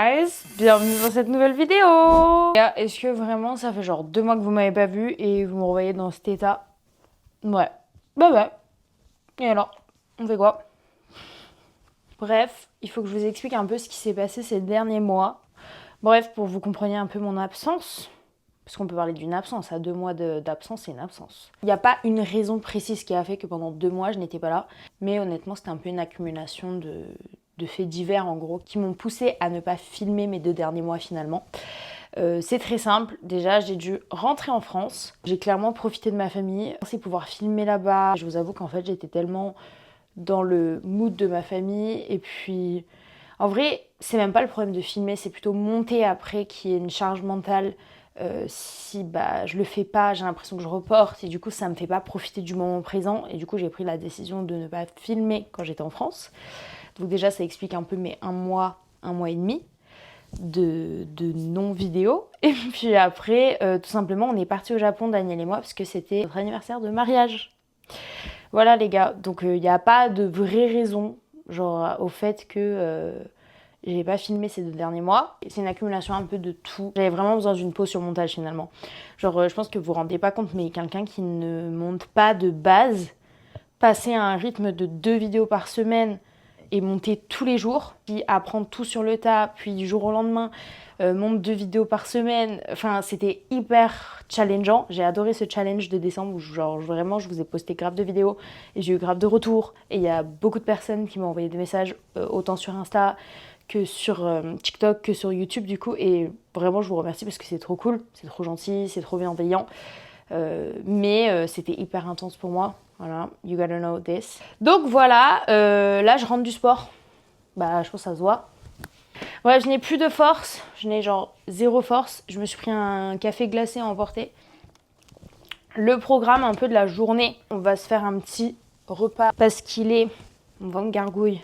Guys, bienvenue dans cette nouvelle vidéo. Est-ce que vraiment ça fait genre 2 mois que vous m'avez pas vu et vous me revoyez dans cet état? Ouais. Bah ouais. Et alors, on fait quoi? Bref, il faut que je vous explique un peu ce qui s'est passé ces derniers mois. Bref, pour que vous compreniez un peu mon absence. Parce qu'on peut parler d'une absence, à 2 mois d'absence, c'est une absence. Il n'y a pas une raison précise qui a fait que pendant 2 mois, je n'étais pas là. Mais honnêtement, c'était un peu une accumulation de faits divers, en gros, qui m'ont poussé à ne pas filmer mes 2 derniers mois, finalement. C'est très simple. Déjà, j'ai dû rentrer en France. J'ai clairement profité de ma famille. Je pensais pouvoir filmer là-bas. Je vous avoue qu'en fait, j'étais tellement dans le mood de ma famille. Et puis, en vrai, c'est même pas le problème de filmer, c'est plutôt monter après qui est une charge mentale. Si je le fais pas, j'ai l'impression que je reporte et du coup ça me fait pas profiter du moment présent et du coup j'ai pris la décision de ne pas filmer quand j'étais en France. Donc déjà ça explique un peu mes 1 mois et demi de non-vidéo. Et puis après, tout simplement on est parti au Japon, Daniel et moi, parce que c'était notre anniversaire de mariage. Voilà les gars, donc il n'y a pas de vraie raison genre au fait que j'ai pas filmé ces 2 derniers mois. C'est une accumulation un peu de tout. J'avais vraiment besoin d'une pause sur montage finalement. Genre je pense que vous vous rendez pas compte, mais quelqu'un qui ne monte pas de base, passer à un rythme de 2 vidéos par semaine et monter tous les jours, puis apprendre tout sur le tas, puis du jour au lendemain, monte 2 vidéos par semaine. Enfin, c'était hyper challengeant. J'ai adoré ce challenge de décembre où genre vraiment je vous ai posté grave de vidéos et j'ai eu grave de retours. Et il y a beaucoup de personnes qui m'ont envoyé des messages, autant sur Insta que sur TikTok, que sur YouTube du coup. Et vraiment je vous remercie parce que c'est trop cool, c'est trop gentil, c'est trop bienveillant. Mais c'était hyper intense pour moi. Voilà, you gotta know this. Donc voilà, là je rentre du sport. Je pense que ça se voit. Bref, je n'ai plus de force. Je n'ai genre 0 force. Je me suis pris un café glacé à emporter. Le programme un peu de la journée. On va se faire un petit repas parce qu'il est... On va me gargouille.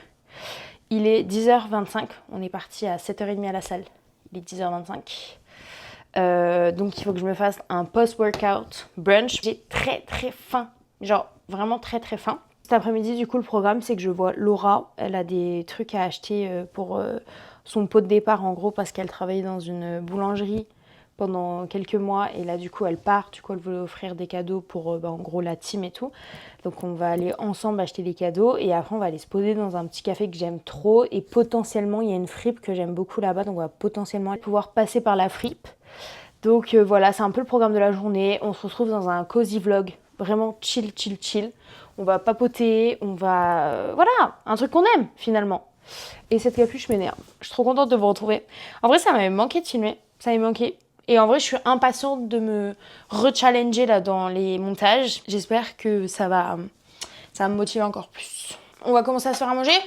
Il est 10h25. On est parti à 7h30 à la salle. Il est 10h25. Donc il faut que je me fasse un post-workout brunch. J'ai très très faim. Genre vraiment très très faim. Cet après-midi, du coup, le programme, c'est que je vois Laura. Elle a des trucs à acheter pour son pot de départ, en gros, parce qu'elle travaillait dans une boulangerie pendant quelques mois. Et là, du coup, elle part. Du coup, elle voulait offrir des cadeaux pour, en gros, la team et tout. Donc, on va aller ensemble acheter des cadeaux. Et après, on va aller se poser dans un petit café que j'aime trop. Et potentiellement, il y a une fripe que j'aime beaucoup là-bas. Donc, on va potentiellement pouvoir passer par la fripe. Donc, voilà, c'est un peu le programme de la journée. On se retrouve dans un cozy vlog. Vraiment chill, chill, chill. On va papoter, on va... voilà, un truc qu'on aime, finalement. Et cette capuche m'énerve. Je suis trop contente de vous retrouver. En vrai, ça m'avait manqué de filmer. Ça m'avait manqué. Et en vrai, je suis impatiente de me rechallenger là dans les montages. J'espère que ça va me motiver encore plus. On va commencer à se faire à manger.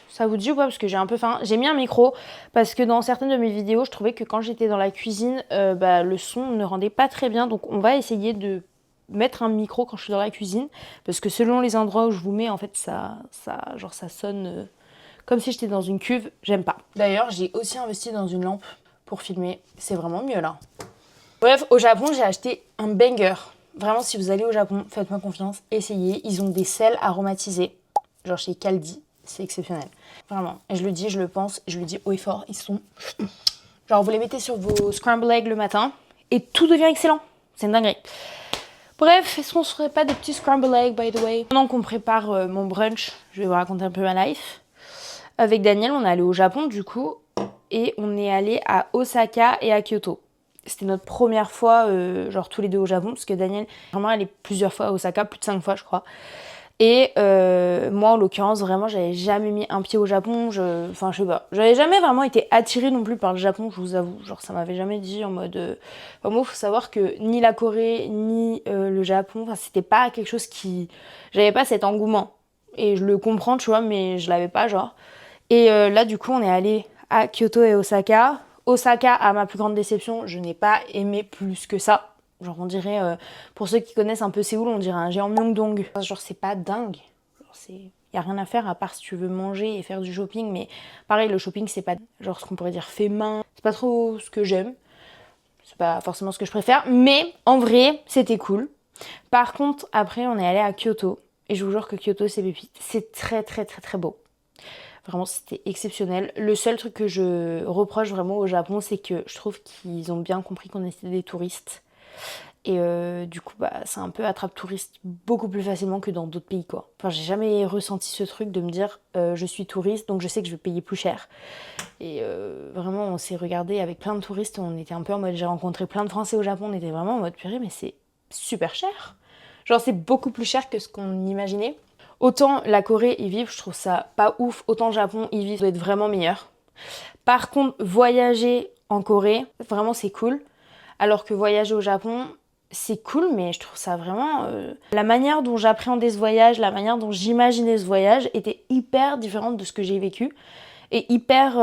Ça vous dit ou pas? Parce que j'ai un peu faim. J'ai mis un micro parce que dans certaines de mes vidéos, je trouvais que quand j'étais dans la cuisine, le son ne rendait pas très bien. Donc on va essayer de mettre un micro quand je suis dans la cuisine. Parce que selon les endroits où je vous mets, en fait, ça sonne comme si j'étais dans une cuve. J'aime pas. D'ailleurs, j'ai aussi investi dans une lampe pour filmer. C'est vraiment mieux là. Bref, au Japon, j'ai acheté un banger. Vraiment, si vous allez au Japon, faites-moi confiance, essayez. Ils ont des sels aromatisés. Genre chez Kaldi. C'est exceptionnel. Vraiment. Et je le dis, je le pense, je le dis haut et fort. Ils sont... genre, vous les mettez sur vos scrambled eggs le matin et tout devient excellent. C'est une dinguerie. Bref, est-ce qu'on se ferait pas des petits scrambled eggs, by the way? Pendant qu'on prépare mon brunch, je vais vous raconter un peu ma life. Avec Daniel, on est allé au Japon, du coup. Et on est allé à Osaka et à Kyoto. C'était notre première fois, genre tous les deux au Japon. Parce que Daniel, vraiment, elle est plusieurs fois à Osaka, plus de 5 fois, je crois. Et moi, en l'occurrence, vraiment, j'avais jamais mis un pied au Japon. Enfin, je sais pas. J'avais jamais vraiment été attirée non plus par le Japon, je vous avoue. Genre, ça m'avait jamais dit en mode... Enfin, moi, il faut savoir que ni la Corée, ni le Japon, enfin, c'était pas quelque chose qui... J'avais pas cet engouement. Et je le comprends, tu vois, mais je l'avais pas, genre. Et là, du coup, on est allé à Kyoto et Osaka. Osaka, à ma plus grande déception, je n'ai pas aimé plus que ça. Genre on dirait, pour ceux qui connaissent un peu Séoul, on dirait un géant Myeongdong. Genre c'est pas dingue. Il y a rien à faire à part si tu veux manger et faire du shopping. Mais pareil, le shopping c'est pas genre ce qu'on pourrait dire fait main. C'est pas trop ce que j'aime. C'est pas forcément ce que je préfère. Mais en vrai, c'était cool. Par contre, après on est allé à Kyoto. Et je vous jure que Kyoto c'est pépite. C'est très très très très beau. Vraiment, c'était exceptionnel. Le seul truc que je reproche vraiment au Japon, c'est que je trouve qu'ils ont bien compris qu'on était des touristes. Et du coup, bah, c'est un peu attrape-touriste beaucoup plus facilement que dans d'autres pays, quoi. Enfin, j'ai jamais ressenti ce truc de me dire je suis touriste, donc je sais que je vais payer plus cher. Et vraiment, on s'est regardé avec plein de touristes, on était un peu en mode, j'ai rencontré plein de Français au Japon, on était vraiment en mode purée, mais c'est super cher. Genre, c'est beaucoup plus cher que ce qu'on imaginait. Autant la Corée y vivre, je trouve ça pas ouf, autant le Japon y vivre doit être vraiment meilleur. Par contre, voyager en Corée, vraiment c'est cool. Alors que voyager au Japon, c'est cool, mais je trouve ça vraiment... La manière dont j'appréhendais ce voyage, la manière dont j'imaginais ce voyage était hyper différente de ce que j'ai vécu. Et hyper...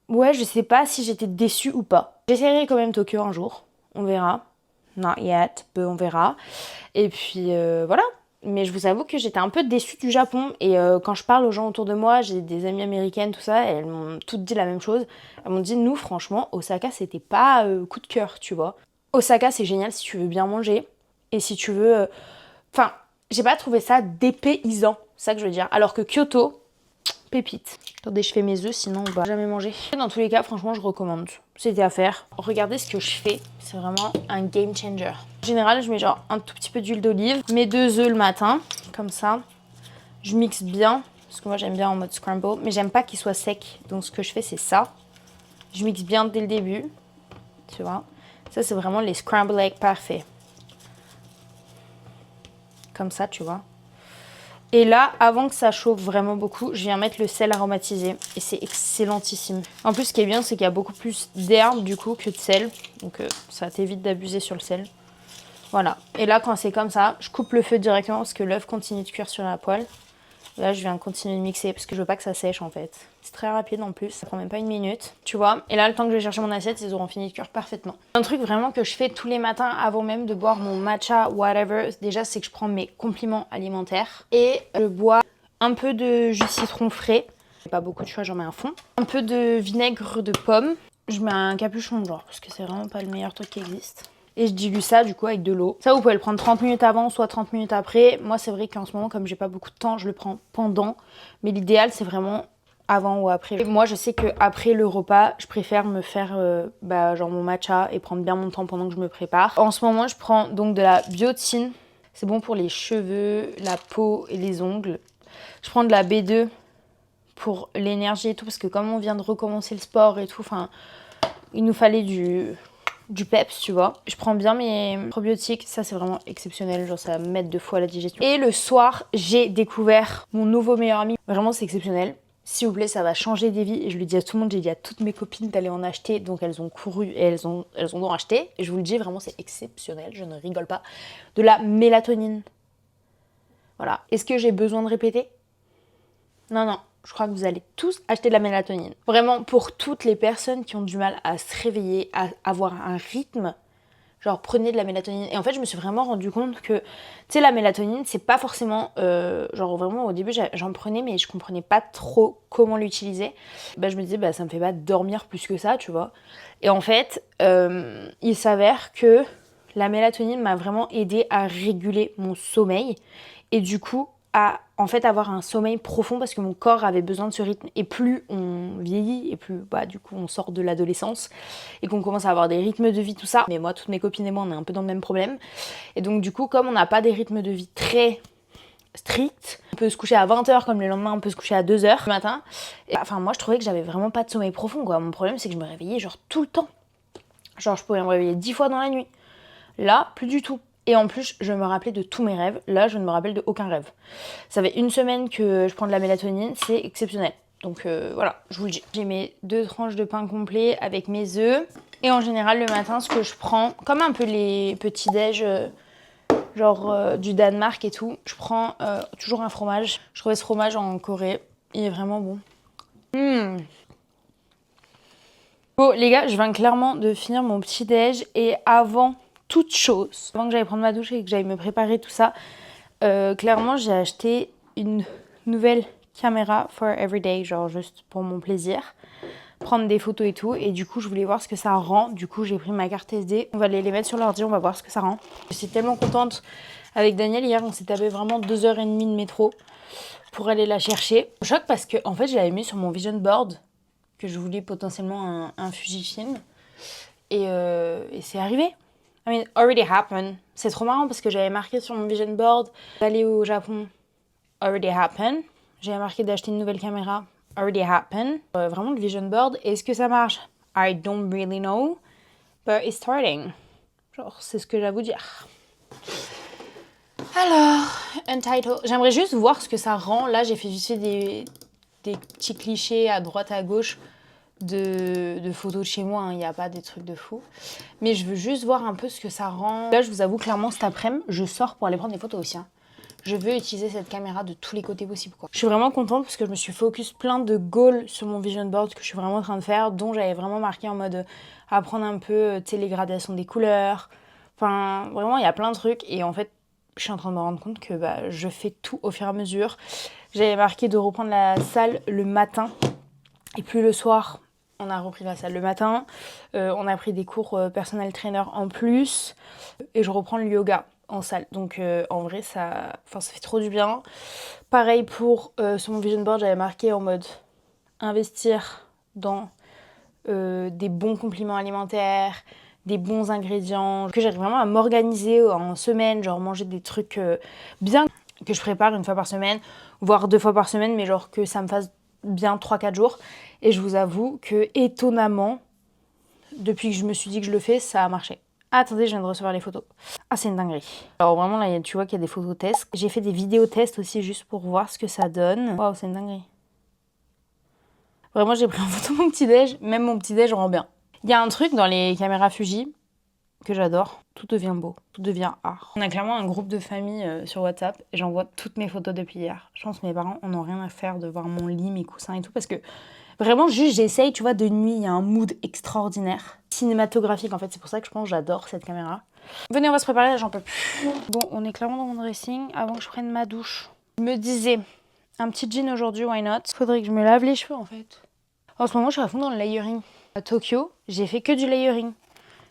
Ouais, je sais pas si j'étais déçue ou pas. J'essaierai quand même Tokyo un jour, on verra. Not yet, peu on verra. Et puis voilà. Mais je vous avoue que j'étais un peu déçue du Japon. Et quand je parle aux gens autour de moi, j'ai des amies américaines, tout ça, et elles m'ont toutes dit la même chose. Elles m'ont dit, nous, franchement, Osaka, c'était pas coup de cœur, tu vois. Osaka, c'est génial si tu veux bien manger. Et si tu veux... Enfin, j'ai pas trouvé ça dépaysant, c'est ça que je veux dire. Alors que Kyoto, pépite. Attendez, je fais mes œufs, sinon on va jamais manger. Dans tous les cas, franchement, je recommande. C'était à faire. Regardez ce que je fais. C'est vraiment un game changer. En général, je mets genre un tout petit peu d'huile d'olive. Mes 2 œufs le matin, comme ça. Je mixe bien, parce que moi j'aime bien en mode scramble. Mais j'aime pas qu'il soit sec. Donc ce que je fais, c'est ça. Je mixe bien dès le début. Tu vois. Ça, c'est vraiment les scramble eggs parfaits. Comme ça, tu vois. Et là, avant que ça chauffe vraiment beaucoup, je viens mettre le sel aromatisé. Et c'est excellentissime. En plus, ce qui est bien, c'est qu'il y a beaucoup plus d'herbe du coup que de sel. Donc ça t'évite d'abuser sur le sel. Voilà. Et là, quand c'est comme ça, je coupe le feu directement parce que l'œuf continue de cuire sur la poêle. Là, je viens continuer de mixer parce que je veux pas que ça sèche en fait. C'est très rapide en plus, ça prend même pas 1 minute, tu vois. Et là, le temps que je vais chercher mon assiette, ils auront fini de cuire parfaitement. Un truc vraiment que je fais tous les matins avant même de boire mon matcha, whatever, déjà, c'est que je prends mes compléments alimentaires et je bois un peu de jus de citron frais. Pas beaucoup de choix, j'en mets un fond. Un peu de vinaigre de pomme. Je mets un capuchon genre parce que c'est vraiment pas le meilleur truc qui existe. Et je dilue ça du coup avec de l'eau. Ça, vous pouvez le prendre 30 minutes avant, soit 30 minutes après. Moi, c'est vrai qu'en ce moment, comme j'ai pas beaucoup de temps, je le prends pendant. Mais l'idéal, c'est vraiment avant ou après. Et moi, je sais qu'après le repas, je préfère me faire genre mon matcha et prendre bien mon temps pendant que je me prépare. En ce moment, je prends donc de la biotine. C'est bon pour les cheveux, la peau et les ongles. Je prends de la B2 pour l'énergie et tout, parce que comme on vient de recommencer le sport et tout, enfin, il nous fallait du peps, tu vois. Je prends bien mes probiotiques, ça c'est vraiment exceptionnel, genre ça m'aide 2 fois la digestion. Et le soir, j'ai découvert mon nouveau meilleur ami, vraiment c'est exceptionnel. S'il vous plaît, ça va changer des vies. Et je le dis à tout le monde, j'ai dit à toutes mes copines d'aller en acheter, donc elles ont couru et elles ont donc acheté. Et je vous le dis, vraiment c'est exceptionnel, je ne rigole pas. De la mélatonine. Voilà. Est-ce que j'ai besoin de répéter? Non, non. Je crois que vous allez tous acheter de la mélatonine. Vraiment, pour toutes les personnes qui ont du mal à se réveiller, à avoir un rythme, genre prenez de la mélatonine. Et en fait, je me suis vraiment rendu compte que, tu sais, la mélatonine, c'est pas forcément... genre vraiment, au début, j'en prenais, mais je comprenais pas trop comment l'utiliser. Bah, je me disais, bah, ça me fait pas dormir plus que ça, tu vois. Et en fait, il s'avère que la mélatonine m'a vraiment aidé à réguler mon sommeil. Et du coup, à en fait avoir un sommeil profond parce que mon corps avait besoin de ce rythme. Et plus on vieillit et plus du coup on sort de l'adolescence et qu'on commence à avoir des rythmes de vie, tout ça. Mais moi, toutes mes copines et moi, on est un peu dans le même problème. Et donc du coup, comme on n'a pas des rythmes de vie très stricts, on peut se coucher à 20h comme le lendemain on peut se coucher à 2h le matin. Et, enfin moi je trouvais que j'avais vraiment pas de sommeil profond quoi. Mon problème c'est que je me réveillais genre tout le temps. Genre je pouvais me réveiller 10 fois dans la nuit. Là, plus du tout. Et en plus, je me rappelais de tous mes rêves. Là, je ne me rappelle de aucun rêve. Ça fait 1 semaine que je prends de la mélatonine. C'est exceptionnel. Donc voilà, je vous le dis. J'ai mes 2 tranches de pain complet avec mes œufs. Et en général, le matin, ce que je prends, comme un peu les petits déj du Danemark et tout, je prends toujours un fromage. Je trouvais ce fromage en Corée. Il est vraiment bon. Bon, les gars, je viens clairement de finir mon petit déj. Et avant toute chose, avant que j'aille prendre ma douche et que j'aille me préparer tout ça, clairement j'ai acheté une nouvelle caméra for everyday, genre juste pour mon plaisir, prendre des photos et tout, et du coup je voulais voir ce que ça rend. Du coup j'ai pris ma carte SD, on va aller les mettre sur l'ordi, on va voir ce que ça rend. Je suis tellement contente. Avec Daniel hier on s'est tapé vraiment 2h30 de métro pour aller la chercher. Choc parce que en fait, je l'avais mis sur mon vision board, que je voulais potentiellement un Fujifilm. Et c'est arrivé. I mean, already happened. C'est trop marrant parce que j'avais marqué sur mon vision board d'aller au Japon. Already happened. J'avais marqué d'acheter une nouvelle caméra. Already happened. Vraiment le vision board. Est-ce que ça marche? I don't really know. But it's starting. Genre, c'est ce que j'ai à vous dire. Alors, Untitled. J'aimerais juste voir ce que ça rend. Là, j'ai fait juste des petits clichés à droite, à gauche de photos de chez moi. Il n'y a pas des trucs de fou. Mais je veux juste voir un peu ce que ça rend. Là, je vous avoue, clairement, cet après-midi, je sors pour aller prendre des photos aussi. Je veux utiliser cette caméra de tous les côtés possibles, quoi. Je suis vraiment contente parce que je me suis focus plein de goals sur mon vision board que je suis vraiment en train de faire, dont j'avais vraiment marqué en mode apprendre un peu, tu sais, les gradations des couleurs. Enfin, vraiment, il y a plein de trucs. Et en fait, je suis en train de me rendre compte que je fais tout au fur et à mesure. J'avais marqué de reprendre la salle le matin et plus le soir. On a repris la salle le matin. On a pris des cours personnel trainer en plus. Et je reprends le yoga en salle. Donc en vrai, ça fait trop du bien. Pareil pour sur mon vision board, j'avais marqué en mode investir dans des bons compléments alimentaires, des bons ingrédients, que j'arrive vraiment à m'organiser en semaine, genre manger des trucs bien que je prépare une fois par semaine, voire 2 fois par semaine, mais genre que ça me fasse bien 3-4 jours. Et je vous avoue que étonnamment, depuis que je me suis dit que je le fais, ça a marché. Ah, attendez, je viens de recevoir les photos. Ah, c'est une dinguerie. Alors vraiment, là, tu vois qu'il y a des photos tests. J'ai fait des vidéos tests aussi, juste pour voir ce que ça donne. Waouh, c'est une dinguerie. Vraiment, j'ai pris en photo mon petit-déj. Même mon petit-déj rend bien. Il y a un truc dans les caméras Fuji que j'adore. Tout devient beau. Tout devient art. On a clairement un groupe de famille sur WhatsApp. Et j'envoie toutes mes photos depuis hier. Je pense que mes parents en ont rien à faire de voir mon lit, mes coussins et tout. Parce que vraiment, juste, j'essaye, tu vois, de nuit, il y a un mood extraordinaire. Cinématographique, en fait. C'est pour ça que je pense que j'adore cette caméra. Venez, on va se préparer, là, j'en peux plus. Bon, on est clairement dans mon dressing avant que je prenne ma douche. Je me disais, un petit jean aujourd'hui, why not? Faudrait que je me lave les cheveux, en fait. En ce moment, je suis à fond dans le layering. À Tokyo, j'ai fait que du layering.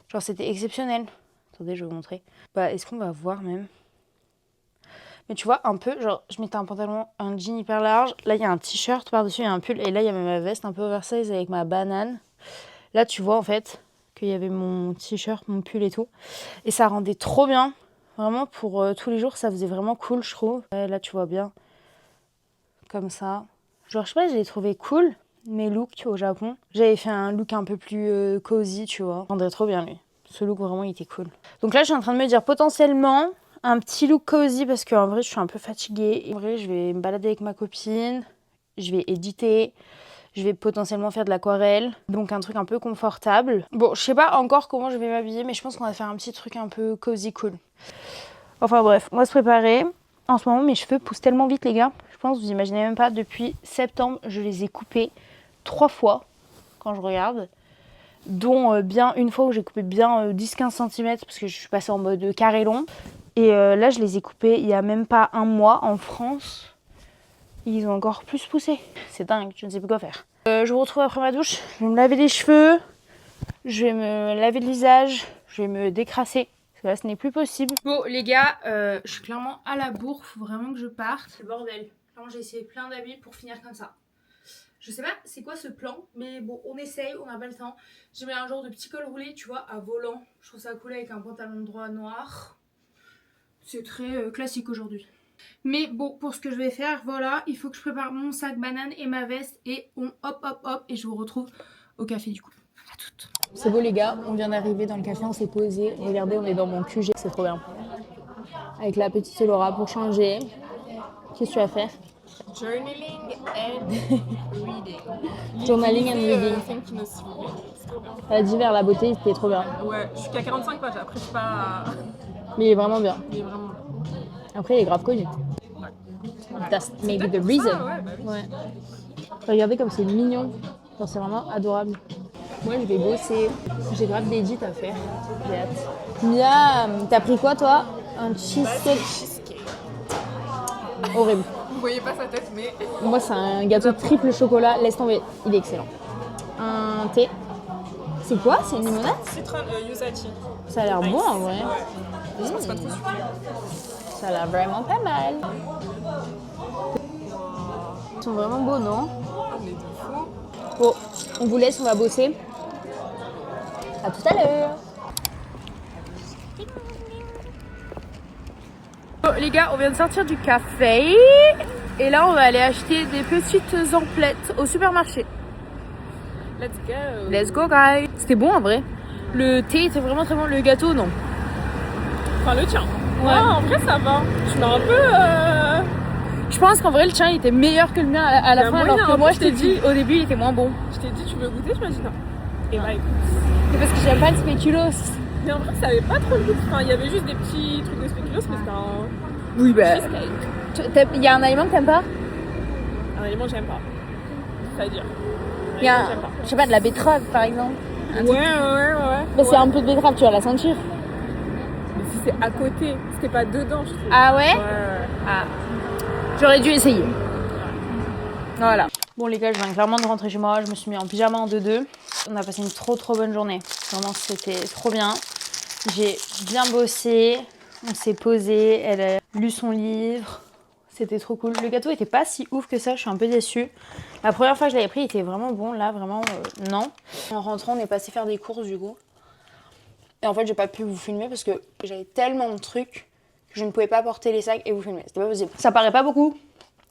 Genre, c'était exceptionnel. Attendez, je vais vous montrer. Est-ce qu'on va voir même? Mais tu vois, un peu, genre, je mettais un pantalon, un jean hyper large. Là, il y a un t-shirt par-dessus, il y a un pull. Et là, il y a même ma veste un peu oversize avec ma banane. Là, tu vois, en fait, qu'il y avait mon t-shirt, mon pull et tout. Et ça rendait trop bien. Vraiment, pour tous les jours, ça faisait vraiment cool, je trouve. Là, tu vois bien. Comme ça. Genre, je sais pas, je l'ai trouvé cool. Mes looks, tu vois, au Japon. J'avais fait un look un peu plus cosy, tu vois. Ça rendait trop bien, lui. Ce look, vraiment, il était cool. Donc là, je suis en train de me dire, potentiellement, un petit look cosy, parce qu'en vrai, je suis un peu fatiguée. Et en vrai, je vais me balader avec ma copine. Je vais éditer. Je vais potentiellement faire de l'aquarelle. Donc un truc un peu confortable. Bon, je sais pas encore comment je vais m'habiller, mais je pense qu'on va faire un petit truc un peu cosy cool. Enfin bref, on va se préparer. En ce moment, mes cheveux poussent tellement vite, les gars. Je pense, vous imaginez même pas, depuis septembre, je les ai coupés 3 fois, quand je regarde. Dont bien une fois où j'ai coupé bien 10-15 cm, parce que je suis passée en mode carré long. Et là, je les ai coupés il y a même pas un mois en France. Ils ont encore plus poussé. C'est dingue, je ne sais plus quoi faire. Je vous retrouve après ma douche. Je vais me laver les cheveux. Je vais me laver le visage. Je vais me décrasser. Parce que là, ce n'est plus possible. Bon, les gars, je suis clairement à la bourre. Faut vraiment que je parte. C'est le bordel. Clairement, j'ai essayé plein d'habits pour finir comme ça. Je sais pas c'est quoi ce plan, mais bon, on essaye, on n'a pas le temps. J'ai mis un genre de petit col roulé, tu vois, à volant. Je trouve ça cool avec un pantalon de droit noir. C'est très classique aujourd'hui. Mais bon, pour ce que je vais faire, voilà, il faut que je prépare mon sac banane et ma veste. Et on hop, et je vous retrouve au café du coup. À toutes. C'est beau les gars, on vient d'arriver dans le café, on s'est posé. Regardez, on est dans mon QG, c'est trop bien. Avec la petite Laura pour changer. Qu'est-ce que tu vas faire? Journaling and reading. Journaling and reading. Elle a dit vers la beauté, c'était trop bien. Ouais, je suis qu'à 45 pages, après je suis pas... Mais il est vraiment bien. Il est vraiment... Après, il est grave connu. That's maybe the reason. Ça, ouais, bah oui. Ouais. Regardez comme c'est mignon. Genre, c'est vraiment adorable. Moi, je vais bosser. J'ai grave des edits à faire. J'ai hâte. Mia, t'as pris quoi, toi? Un cheesecake. Cheesecake. Horrible. Vous voyez pas sa tête, mais... Moi, c'est un gâteau triple chocolat. Laisse tomber. Il est excellent. Un thé. C'est quoi? C'est une limonade? Citron Yuzachi. Ça a l'air bon, en vrai. Je pense pas trop sucré. Ça a l'air vraiment pas mal. sont vraiment beaux, non? Ah, mais de fou. Bon, on vous laisse, on va bosser. À tout à l'heure. Bon, les gars, on vient de sortir du café. Et là, on va aller acheter des petites emplettes au supermarché. Let's go. Let's go, guys. C'était bon, en vrai. Le thé était vraiment très bon. Le gâteau, non. Enfin, le tien. Ouais. Ah, en vrai, ça va. Tu m'as un peu... Je pense qu'en vrai, le tien, il était meilleur que le mien à la Y a fin. moyen, Alors que hein, moi, je je t'ai t'ai dit, dit. au début, il était moins bon. Je t'ai dit, tu veux goûter? Tu m'as dit non. Et bah, écoute. C'est parce que j'aime pas le spéculoos. Mais en vrai, ça avait pas trop le goût. Enfin, il y avait juste des petits trucs de spéculoos, mais c'était un Oui, bah. cheesecake. Il y a un aliment que t'aimes pas? Un aliment que j'aime pas. C'est-à-dire. Il y a, J'aime pas. je sais pas, de la betterave, par exemple. Ouais. Mais c'est un peu de betterave, tu vas la sentir. Mais si c'est à côté, c'était pas dedans, je trouve. Ah ouais? Ouais. Ah. J'aurais dû essayer. Voilà. Bon les gars, je viens clairement de rentrer chez moi. Je me suis mis en pyjama en 2-2. On a passé une trop bonne journée. Vraiment, c'était trop bien. J'ai bien bossé. On s'est posé. Elle a lu son livre. C'était trop cool. Le gâteau était pas si ouf que ça. Je suis un peu déçue. La première fois que je l'avais pris, il était vraiment bon. Là, vraiment, non. En rentrant, on est passé faire des courses du coup. Et en fait, j'ai pas pu vous filmer parce que j'avais tellement de trucs que je ne pouvais pas porter les sacs et vous filmer. C'était pas possible. Ça paraît pas beaucoup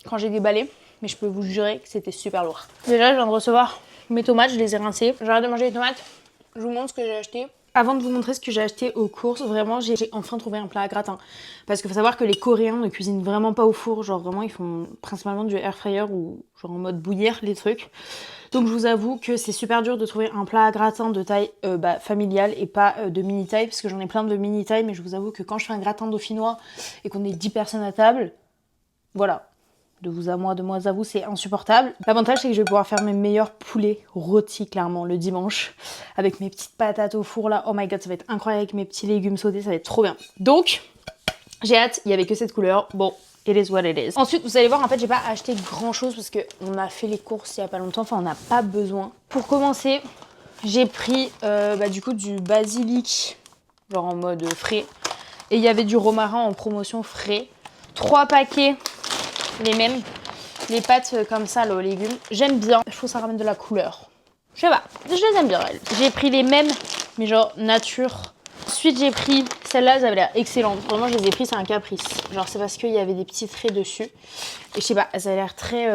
quand j'ai déballé, mais je peux vous jurer que c'était super lourd. Déjà, je viens de recevoir mes tomates, je les ai rincées. J'arrête de manger les tomates. Je vous montre ce que j'ai acheté. Avant de vous montrer ce que j'ai acheté aux courses, vraiment, j'ai enfin trouvé un plat à gratin. Parce qu'il faut savoir que les Coréens ne cuisinent vraiment pas au four. Genre vraiment, ils font principalement du air fryer ou genre en mode bouillir les trucs. Donc je vous avoue que c'est super dur de trouver un plat à gratin de taille familiale et pas de mini taille. Parce que j'en ai plein de mini taille, mais je vous avoue que quand je fais un gratin dauphinois et qu'on est 10 personnes à table, voilà. De vous à moi, de moi à vous, c'est insupportable. L'avantage, c'est que je vais pouvoir faire mes meilleurs poulets rôtis, clairement, le dimanche. Avec mes petites patates au four, là. Oh my god, ça va être incroyable avec mes petits légumes sautés, ça va être trop bien. Donc, j'ai hâte, il y avait que cette couleur. Bon, it is what it is. Ensuite, vous allez voir, en fait, j'ai pas acheté grand-chose parce qu'on a fait les courses il y a pas longtemps. Enfin, on n'a pas besoin. Pour commencer, j'ai pris, du coup, du basilic, genre en mode frais. Et il y avait du romarin en promotion frais. 3 paquets. Les mêmes, les pâtes comme ça, là, aux légumes. J'aime bien, je trouve que ça ramène de la couleur. Je sais pas, je les aime bien, elles. J'ai pris les mêmes, mais genre nature. Ensuite, j'ai pris, celle-là, elles avaient l'air excellentes. Vraiment, je les ai pris, c'est un caprice. Genre, c'est parce qu'il y avait des petits traits dessus. Et je sais pas, elles avaient l'air très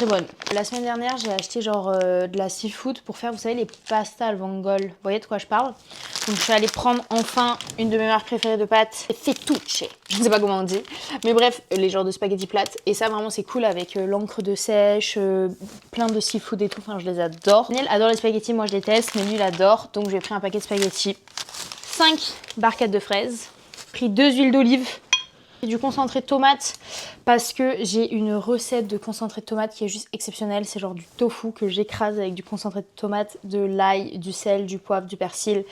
bonnes. La semaine dernière, j'ai acheté genre de la seafood pour faire, vous savez, les pastas al vongole. Vous voyez de quoi je parle? Donc, je suis allée prendre enfin une de mes marques préférées de pâtes, fettucce. Je ne sais pas comment on dit. Mais bref, les genres de spaghettis plates. Et ça, vraiment, c'est cool avec l'encre de sèche, plein de seafood et tout. Enfin, je les adore. Daniel adore les spaghettis, moi je les teste, mais lui, il adore. Donc, j'ai pris un paquet de spaghettis. 5 barquettes de fraises. J'ai pris 2 huiles d'olive. Et du concentré de tomate parce que j'ai une recette de concentré de tomate qui est juste exceptionnelle. C'est genre du tofu que j'écrase avec du concentré de tomate, de l'ail, du sel, du poivre, du persil.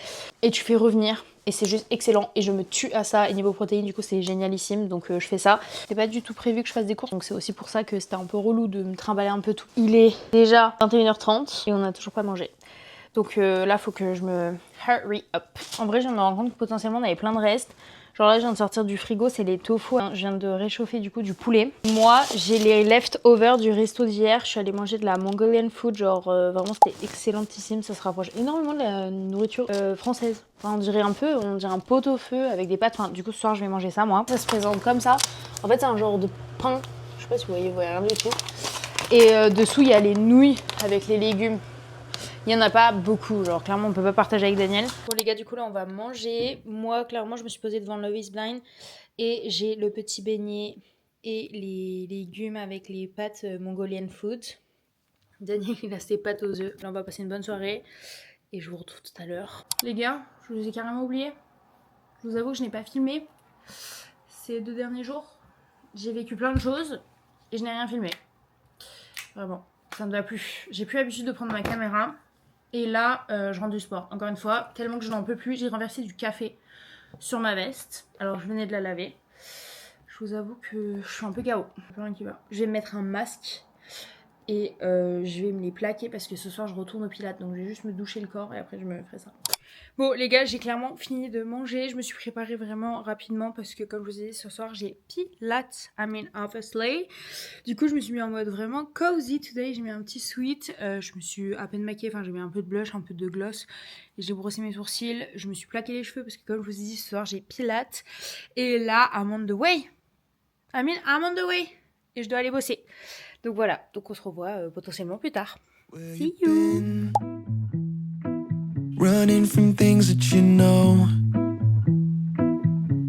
Et tu fais revenir. Et c'est juste excellent. Et je me tue à ça. Et niveau protéines, du coup, c'est génialissime. Donc je fais ça. C'est pas du tout prévu que je fasse des courses. Donc c'est aussi pour ça que c'était un peu relou de me trimballer un peu tout. Il est déjà 21h30 et on n'a toujours pas mangé. Donc là, faut que je me hurry up. En vrai, je me rends compte que potentiellement, on avait plein de restes. Genre là, je viens de sortir du frigo, c'est les tofu. Je viens de réchauffer du coup du poulet. Moi, j'ai les leftovers du resto d'hier. Je suis allée manger de la Mongolian food. Genre vraiment, c'était excellentissime. Ça se rapproche énormément de la nourriture française. Enfin, on dirait un pot-au-feu avec des pâtes. Enfin, du coup, ce soir, je vais manger ça, moi. Ça se présente comme ça. En fait, c'est un genre de pain. Je sais pas si vous voyez rien du tout. Et dessous, il y a les nouilles avec les légumes. Il n'y en a pas beaucoup, genre clairement on peut pas partager avec Daniel. Bon les gars, du coup là on va manger. Moi clairement je me suis posée devant Love is Blind et j'ai le petit beignet et les légumes avec les pâtes Mongolian food. Daniel il a ses pâtes aux œufs. Là on va passer une bonne soirée et je vous retrouve tout à l'heure. Les gars, je vous ai carrément oublié. Je vous avoue que je n'ai pas filmé ces 2 derniers jours. J'ai vécu plein de choses et je n'ai rien filmé. Vraiment, ça ne va plus. J'ai plus l'habitude de prendre ma caméra. Et là, je rentre du sport. Encore une fois, tellement que je n'en peux plus, j'ai renversé du café sur ma veste. Alors, je venais de la laver. Je vous avoue que je suis un peu KO. Je vais me mettre un masque et je vais me les plaquer parce que ce soir, je retourne au pilates. Donc, je vais juste me doucher le corps et après, je me ferai ça. Bon les gars, j'ai clairement fini de manger, je me suis préparée vraiment rapidement parce que comme je vous ai dit ce soir j'ai pilates, I mean obviously. Du coup je me suis mis en mode vraiment cozy today, j'ai mis un petit sweat, je me suis à peine maquillée, enfin j'ai mis un peu de blush, un peu de gloss, et j'ai brossé mes sourcils, je me suis plaqué les cheveux parce que comme je vous ai dit ce soir j'ai pilates, et là I'm on the way, I'm on the way, et je dois aller bosser. Donc voilà, donc on se revoit potentiellement plus tard. See you. Running from things that you know,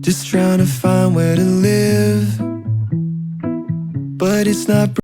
just trying to find where to live, but it's not